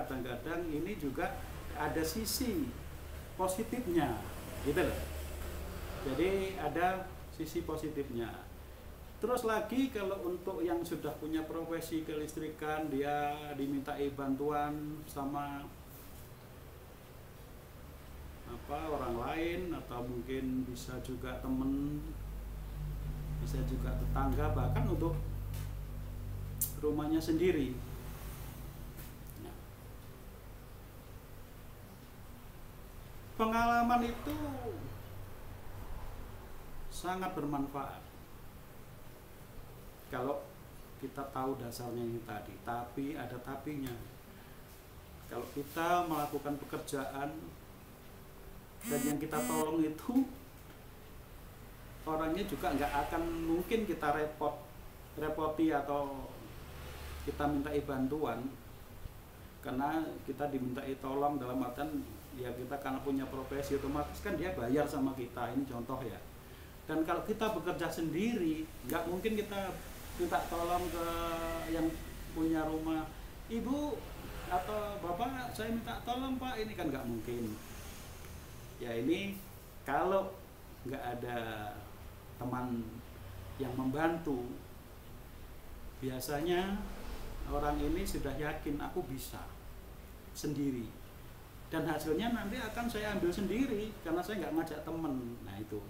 kadang-kadang ini juga ada sisi positifnya, gitu loh. Jadi ada sisi positifnya. Terus lagi kalau untuk yang sudah punya profesi kelistrikan, dia dimintai bantuan sama orang lain, atau mungkin bisa juga temen, bisa juga tetangga, bahkan untuk rumahnya sendiri. Nah, pengalaman itu sangat bermanfaat kalau kita tahu dasarnya ini tadi. Tapi ada tapinya. Kalau kita melakukan pekerjaan dan yang kita tolong itu orangnya juga nggak akan mungkin kita repoti atau kita mintai bantuan, karena kita dimintai tolong dalam artian ya kita karena punya profesi otomatis kan dia bayar sama kita, ini contoh ya. Dan kalau kita bekerja sendiri, nggak mungkin kita minta tolong ke yang punya rumah, ibu atau bapak, saya minta tolong pak, ini kan nggak mungkin. Ya ini kalau nggak ada teman yang membantu, biasanya orang ini sudah yakin aku bisa sendiri, dan hasilnya nanti akan saya ambil sendiri karena saya nggak ngajak temen. Nah itu.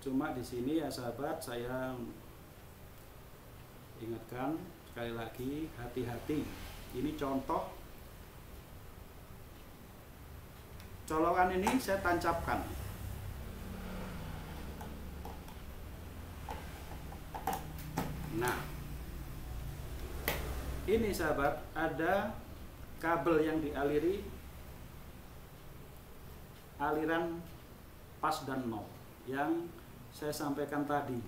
Cuma di sini ya sahabat, saya ingatkan sekali lagi, hati-hati. Ini contoh colokan ini saya tancapkan. Nah, ini sahabat, ada kabel yang dialiri aliran pas dan nol yang saya sampaikan tadi.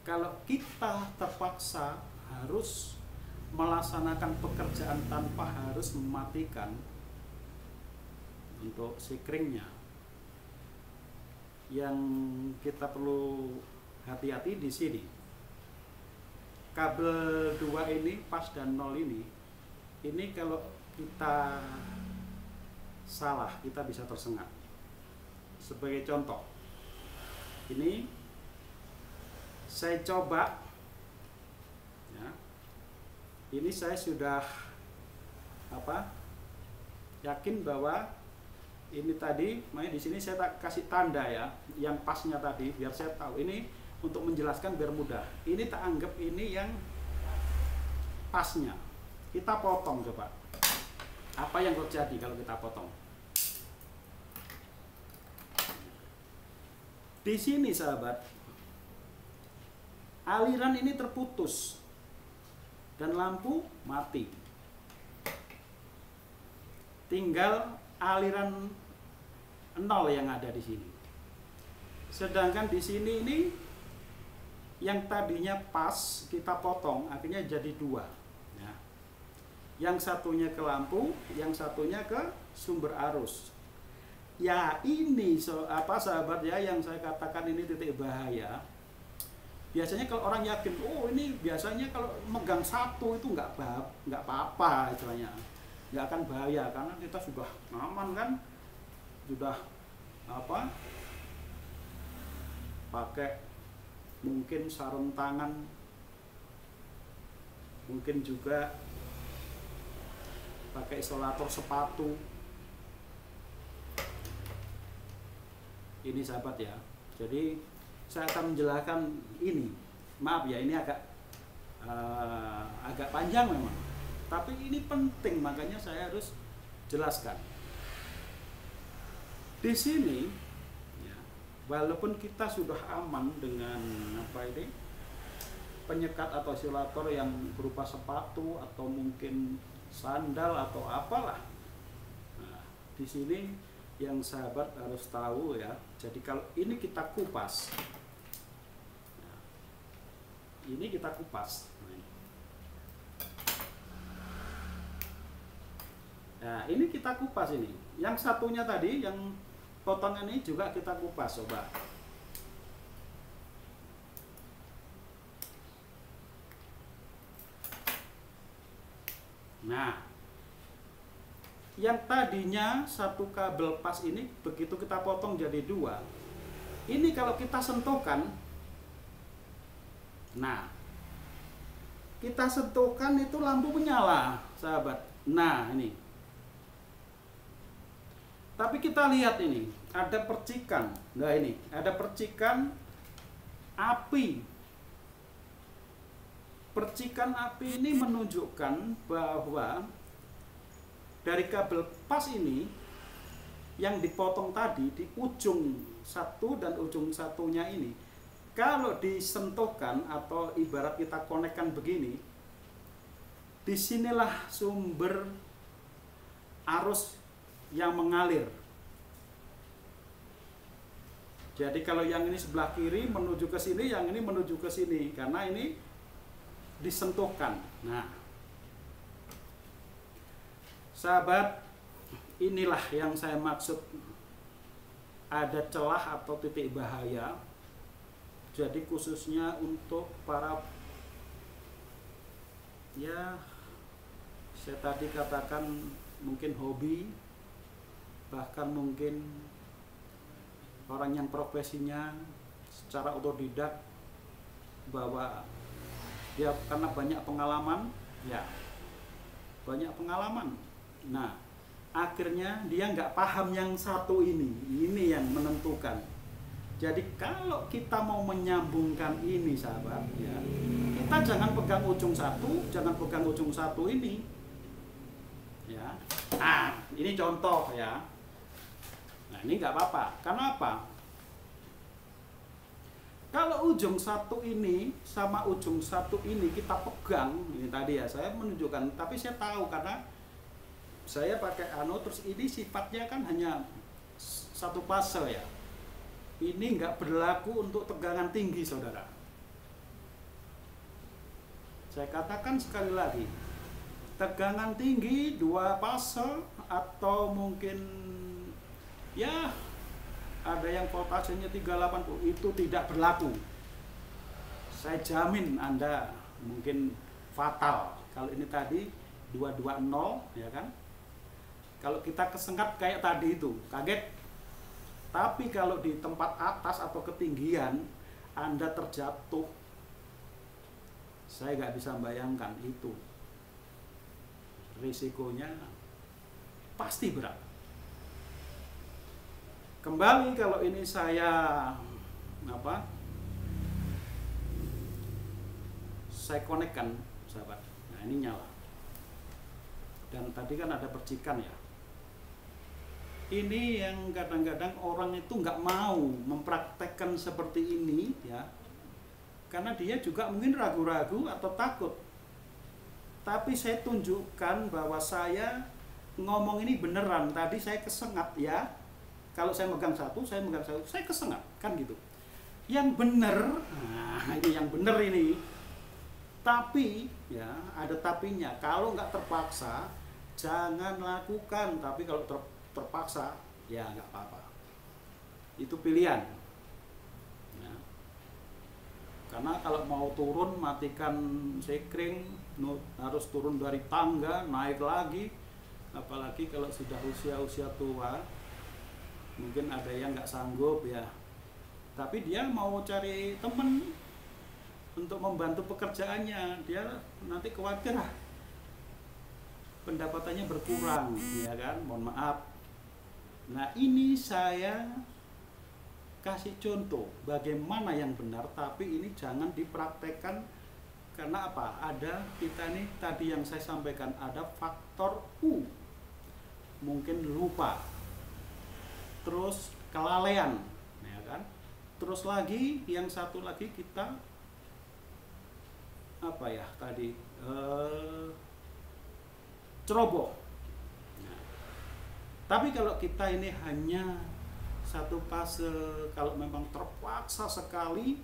Kalau kita terpaksa harus melaksanakan pekerjaan tanpa harus mematikan untuk sikringnya, yang kita perlu hati-hati di sini, kabel 2 ini pas dan nol ini kalau kita salah kita bisa tersengat. Sebagai contoh, ini saya coba ya, ini saya sudah yakin bahwa ini tadi, makanya di sini saya tak kasih tanda ya, yang pasnya tadi biar saya tahu. Ini untuk menjelaskan biar mudah. Ini tak anggap ini yang pasnya. Kita potong coba. Apa yang terjadi kalau kita potong? Di sini sahabat, aliran ini terputus dan lampu mati. Tinggal aliran nol yang ada di sini. Sedangkan di sini ini yang tadinya pas kita potong, akhirnya jadi 2. Ya. Yang satunya ke lampu, yang satunya ke sumber arus. Ya ini sahabat ya, yang saya katakan ini titik bahaya. Biasanya kalau orang yakin, oh ini biasanya kalau megang satu itu nggak apa-apa istilahnya, nggak akan bahaya karena kita sudah aman kan, sudah pakai mungkin sarung tangan, mungkin juga pakai isolator sepatu. Ini sahabat ya, jadi saya akan menjelaskan ini. Maaf ya, ini agak panjang memang, tapi ini penting, makanya saya harus jelaskan. Di sini, ya, walaupun kita sudah aman dengan penyekat atau isolator yang berupa sepatu atau mungkin sandal atau apalah. Nah, di sini yang sahabat harus tahu ya. Jadi kalau ini kita kupas, nah, ini kita kupas. Nah, ini kita kupas ini. Yang satunya tadi, yang potongan ini juga kita kupas, coba. Nah, yang tadinya satu kabel pas ini begitu kita potong jadi dua, ini kalau kita sentuhkan, nah kita sentuhkan itu lampu menyala, sahabat. Nah ini, tapi kita lihat ini ada percikan. Nah ini ada percikan api. Percikan api ini menunjukkan bahwa dari kabel pas ini yang dipotong tadi di ujung satu dan ujung satunya ini, kalau disentuhkan atau ibarat kita konekkan begini, disinilah sumber arus yang mengalir. Jadi kalau yang ini sebelah kiri menuju ke sini, yang ini menuju ke sini, karena ini disentuhkan. Nah, sahabat, inilah yang saya maksud ada celah atau titik bahaya. Jadi khususnya untuk para, ya saya tadi katakan mungkin hobi, bahkan mungkin orang yang profesinya secara otodidak, bahwa dia karena banyak pengalaman, ya banyak pengalaman. Nah, akhirnya dia nggak paham yang satu ini yang menentukan. Jadi kalau kita mau menyambungkan ini, sahabat, ya, kita jangan pegang ujung satu, jangan pegang ujung satu ini, ya. Nah, ini contoh ya. Nah, ini nggak apa-apa. Karena apa? Kalau ujung satu ini sama ujung satu ini kita pegang, ini tadi ya saya menunjukkan, tapi saya tahu karena saya pakai terus ini sifatnya kan hanya satu fase ya. Ini nggak berlaku untuk tegangan tinggi, saudara. Saya katakan sekali lagi, tegangan tinggi 2 fase atau mungkin ya ada yang voltasenya 380 itu tidak berlaku. Saya jamin Anda mungkin fatal. Kalau ini tadi 220 ya kan. Kalau kita kesengat kayak tadi itu, kaget. Tapi kalau di tempat atas atau ketinggian Anda terjatuh, saya nggak bisa bayangkan itu. Risikonya pasti berat. Kembali kalau ini saya saya konekkan, sahabat. Nah, ini nyala. Dan tadi kan ada percikan ya. Ini yang kadang-kadang orang itu nggak mau mempraktekkan seperti ini ya, karena dia juga mungkin ragu-ragu atau takut. Tapi saya tunjukkan bahwa saya ngomong ini beneran. Tadi saya kesengat ya. Kalau saya megang satu, saya kesengat kan gitu. Yang bener, nah ini yang bener ini. Tapi ya ada tapinya. Kalau nggak terpaksa, jangan lakukan. Tapi kalau terpaksa, ya nggak apa-apa. Itu pilihan. Ya. Karena kalau mau turun, matikan sekring, harus turun dari tangga, naik lagi. Apalagi kalau sudah usia tua, mungkin ada yang nggak sanggup ya. Tapi dia mau cari temen untuk membantu pekerjaannya, dia nanti khawatir pendapatannya berkurang, ya kan? Mohon maaf. Nah, ini saya kasih contoh bagaimana yang benar, tapi ini jangan dipraktekkan. Karena apa? Ada kita nih tadi yang saya sampaikan, ada faktor U. Mungkin lupa. Terus kelalaian, ya kan? Terus lagi yang satu lagi kita ceroboh. Nah, tapi kalau kita ini hanya satu fase, kalau memang terpaksa sekali,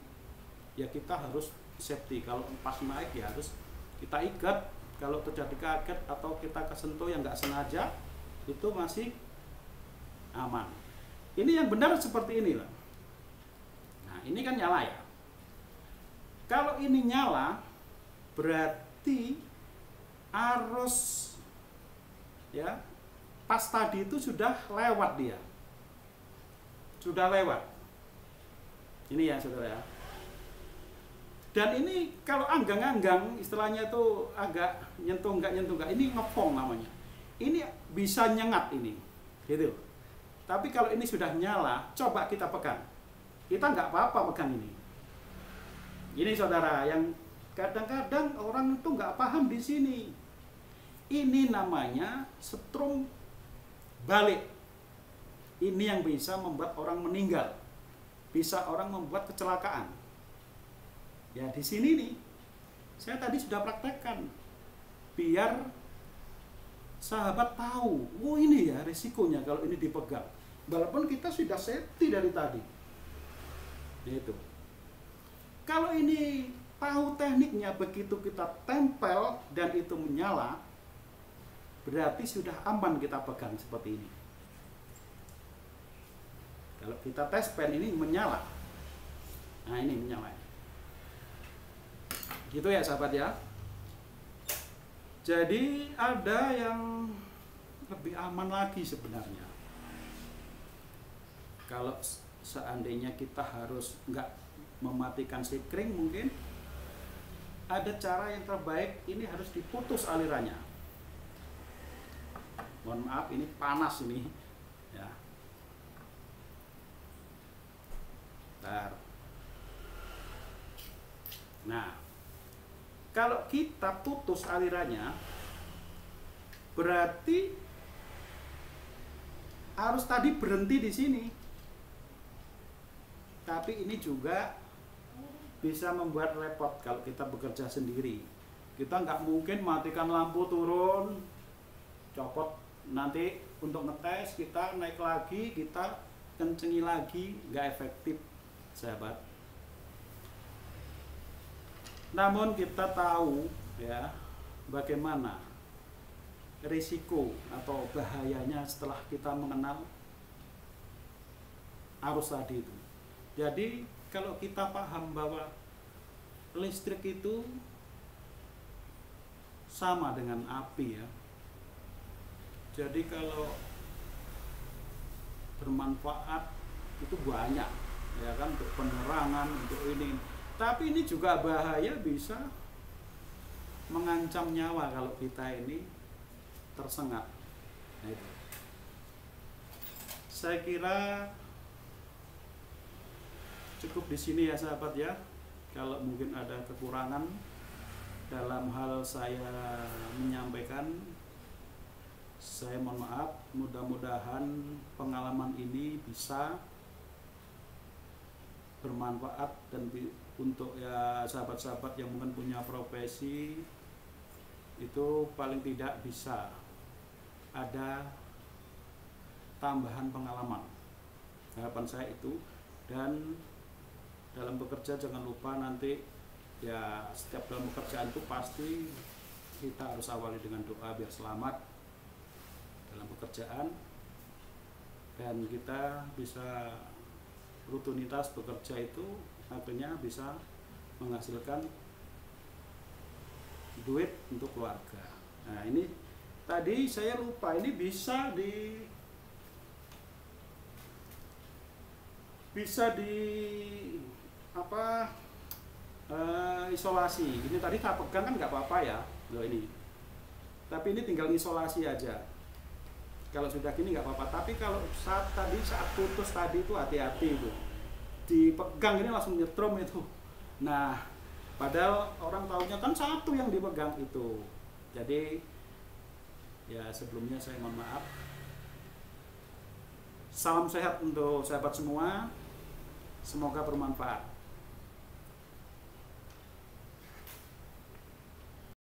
ya kita harus safety. Kalau pas naik ya harus kita ikat. Kalau terjadi kaget atau kita kesentuh yang nggak sengaja, itu masih aman. Ini yang benar seperti inilah. Nah, ini kan nyala ya. Kalau ini nyala, berarti arus ya pas tadi itu sudah lewat, dia sudah lewat ini ya saudara ya. Dan ini kalau anggang-anggang istilahnya itu agak nyentuh enggak, ini ngepong namanya, ini bisa nyengat ini gitu. Tapi kalau ini sudah nyala, coba kita pegang, kita nggak apa-apa pegang ini saudara. Yang kadang-kadang orang itu nggak paham di sini, ini namanya setrum balik. Ini yang bisa membuat orang meninggal, bisa orang membuat kecelakaan. Ya di sini nih, saya tadi sudah praktekkan, biar sahabat tahu, oh ini ya risikonya kalau ini dipegang. Walaupun kita sudah safety dari tadi. Gitu. Kalau ini tahu tekniknya, begitu kita tempel dan itu menyala, berarti sudah aman kita pegang seperti ini. Kalau kita tes pen ini menyala, nah ini menyala. Gitu ya sahabat ya. Jadi ada yang lebih aman lagi sebenarnya. Kalau seandainya kita harus nggak mematikan sikring, mungkin ada cara yang terbaik, ini harus diputus alirannya. Mohon maaf ini panas ini ya. Bentar. Nah, kalau kita putus alirannya, berarti arus tadi berhenti di sini. Tapi ini juga bisa membuat repot kalau kita bekerja sendiri. Kita nggak mungkin matikan lampu, turun, copot, nanti untuk ngetes kita naik lagi, kita kencengi lagi, nggak efektif sahabat. Namun kita tahu ya bagaimana risiko atau bahayanya setelah kita mengenal arus tadi itu. Jadi kalau kita paham bahwa listrik itu sama dengan api ya. Jadi kalau bermanfaat itu banyak ya kan, untuk penerangan, untuk ini. Tapi ini juga bahaya, bisa mengancam nyawa kalau kita ini tersengat. Nah, itu. Saya kira cukup di sini ya sahabat ya. Kalau mungkin ada kekurangan dalam hal saya menyampaikan, saya mohon maaf. Mudah-mudahan pengalaman ini bisa bermanfaat dan untuk ya sahabat-sahabat yang mungkin punya profesi itu paling tidak bisa ada tambahan pengalaman. Harapan saya itu. Dan dalam bekerja jangan lupa nanti ya, setiap dalam pekerjaan itu pasti kita harus awali dengan doa biar selamat dalam pekerjaan, dan kita bisa rutinitas bekerja itu akhirnya bisa menghasilkan duit untuk keluarga. Nah ini tadi saya lupa, ini bisa di apa isolasi. Ini tadi tak pegang kan nggak apa-apa ya loh ini, tapi ini tinggal isolasi aja. Kalau sudah gini nggak apa-apa, tapi kalau saat putus tadi itu hati-hati itu, dipegang ini langsung nyetrum itu. Nah padahal orang taunya kan satu yang dipegang itu. Jadi ya sebelumnya saya mohon maaf. Salam sehat untuk sahabat semua, semoga bermanfaat.